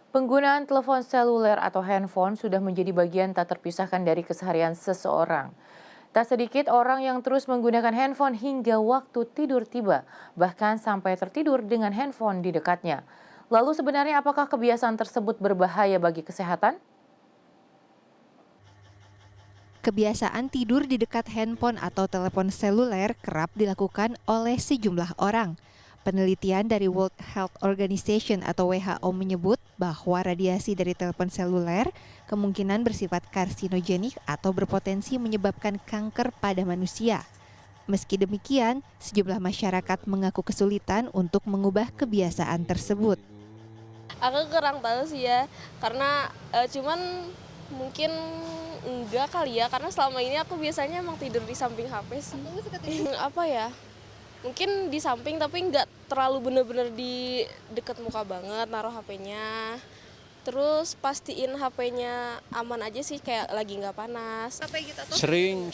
Penggunaan telepon seluler atau handphone sudah menjadi bagian tak terpisahkan dari keseharian seseorang. Tak sedikit orang yang terus menggunakan handphone hingga waktu tidur tiba, bahkan sampai tertidur dengan handphone di dekatnya. Lalu sebenarnya apakah kebiasaan tersebut berbahaya bagi kesehatan? Kebiasaan tidur di dekat handphone atau telepon seluler kerap dilakukan oleh sejumlah orang. Penelitian dari World Health Organization atau WHO menyebut bahwa radiasi dari telepon seluler kemungkinan bersifat karsinogenik atau berpotensi menyebabkan kanker pada manusia. Meski demikian, sejumlah masyarakat mengaku kesulitan untuk mengubah kebiasaan tersebut. Aku kurang tahu sih ya, karena cuman mungkin enggak kali ya, karena selama ini aku biasanya emang tidur di samping HP sih. Apa ya? Mungkin di samping tapi nggak terlalu bener-bener di deket muka banget naruh HP-nya. Terus pastiin HP-nya aman aja sih, kayak lagi nggak panas. Sering,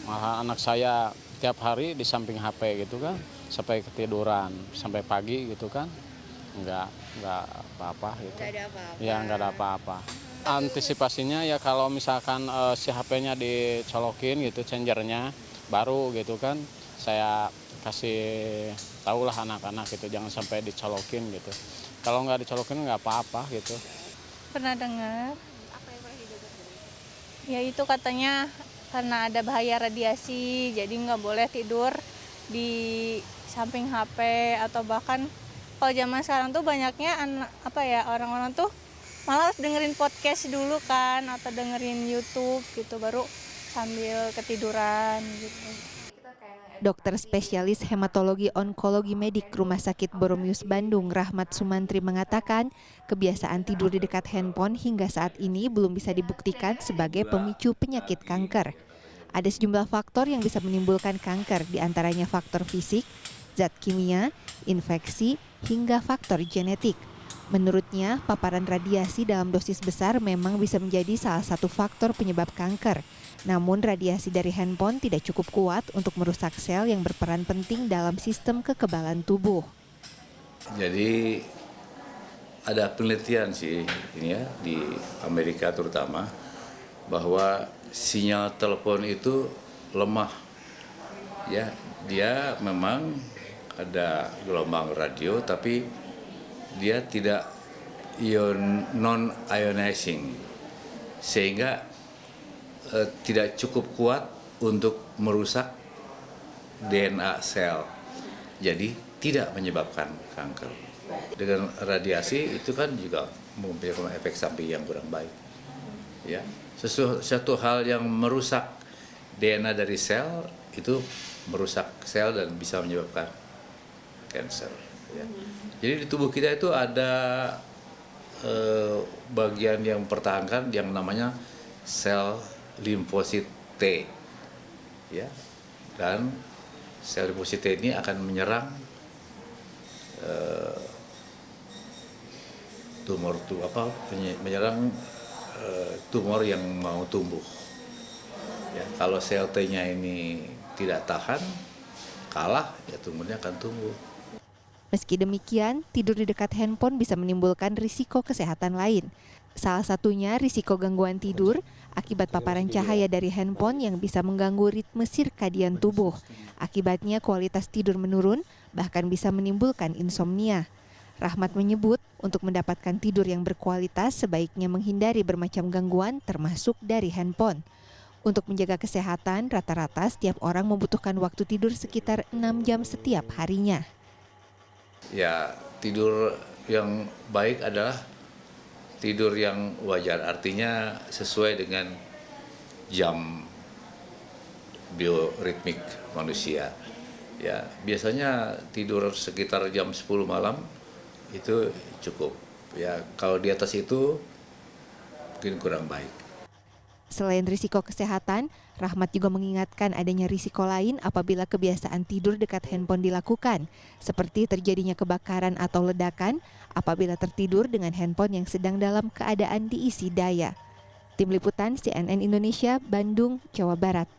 malah anak saya tiap hari di samping HP gitu kan, sampai ketiduran, sampai pagi gitu kan, nggak apa-apa gitu. Nggak ada apa-apa. Ya nggak ada apa-apa. Antisipasinya ya kalau misalkan si HP-nya dicolokin gitu, chargernya baru gitu kan, saya kasih tahulah anak-anak gitu, jangan sampai dicolokin gitu. Kalau nggak dicolokin nggak apa-apa gitu. Pernah dengar, Apa yang pernah didengar? ya itu katanya karena ada bahaya radiasi, jadi nggak boleh tidur di samping HP atau bahkan kalau zaman sekarang tuh banyaknya orang-orang tuh malah dengerin podcast dulu kan atau dengerin YouTube gitu baru sambil ketiduran gitu. Dokter spesialis hematologi onkologi medik Rumah Sakit Boromius Bandung, Rahmat Sumantri mengatakan, kebiasaan tidur di dekat handphone hingga saat ini belum bisa dibuktikan sebagai pemicu penyakit kanker. Ada sejumlah faktor yang bisa menimbulkan kanker, diantaranya faktor fisik, zat kimia, infeksi, hingga faktor genetik. Menurutnya, paparan radiasi dalam dosis besar memang bisa menjadi salah satu faktor penyebab kanker. Namun radiasi dari handphone tidak cukup kuat untuk merusak sel yang berperan penting dalam sistem kekebalan tubuh. Jadi ada penelitian sih ini ya di Amerika terutama bahwa sinyal telepon itu lemah. Ya, dia memang ada gelombang radio tapi dia tidak non ionizing sehingga tidak cukup kuat untuk merusak DNA sel, jadi tidak menyebabkan kanker. Dengan radiasi itu kan juga mempunyai efek samping yang kurang baik. Ya, satu hal yang merusak DNA dari sel itu merusak sel dan bisa menyebabkan kanker. Ya. Jadi di tubuh kita itu ada bagian yang mempertahankan yang namanya sel limfosit T, ya, dan sel limfosit T ini akan menyerang tumor yang mau tumbuh. Ya, kalau sel T-nya ini tidak tahan, kalah, ya tumornya akan tumbuh. Meski demikian, tidur di dekat handphone bisa menimbulkan risiko kesehatan lain. Salah satunya risiko gangguan tidur akibat paparan cahaya dari handphone yang bisa mengganggu ritme sirkadian tubuh. Akibatnya kualitas tidur menurun, bahkan bisa menimbulkan insomnia. Rahmat menyebut, untuk mendapatkan tidur yang berkualitas sebaiknya menghindari bermacam gangguan termasuk dari handphone. Untuk menjaga kesehatan, rata-rata setiap orang membutuhkan waktu tidur sekitar 6 jam setiap harinya. Ya, tidur yang baik adalah tidur yang wajar, artinya sesuai dengan jam bioritmik manusia. Ya, biasanya tidur sekitar jam 10 malam itu cukup. Ya, kalau di atas itu mungkin kurang baik. Selain risiko kesehatan, Rahmat juga mengingatkan adanya risiko lain apabila kebiasaan tidur dekat handphone dilakukan, seperti terjadinya kebakaran atau ledakan apabila tertidur dengan handphone yang sedang dalam keadaan diisi daya. Tim Liputan CNN Indonesia, Bandung, Jawa Barat.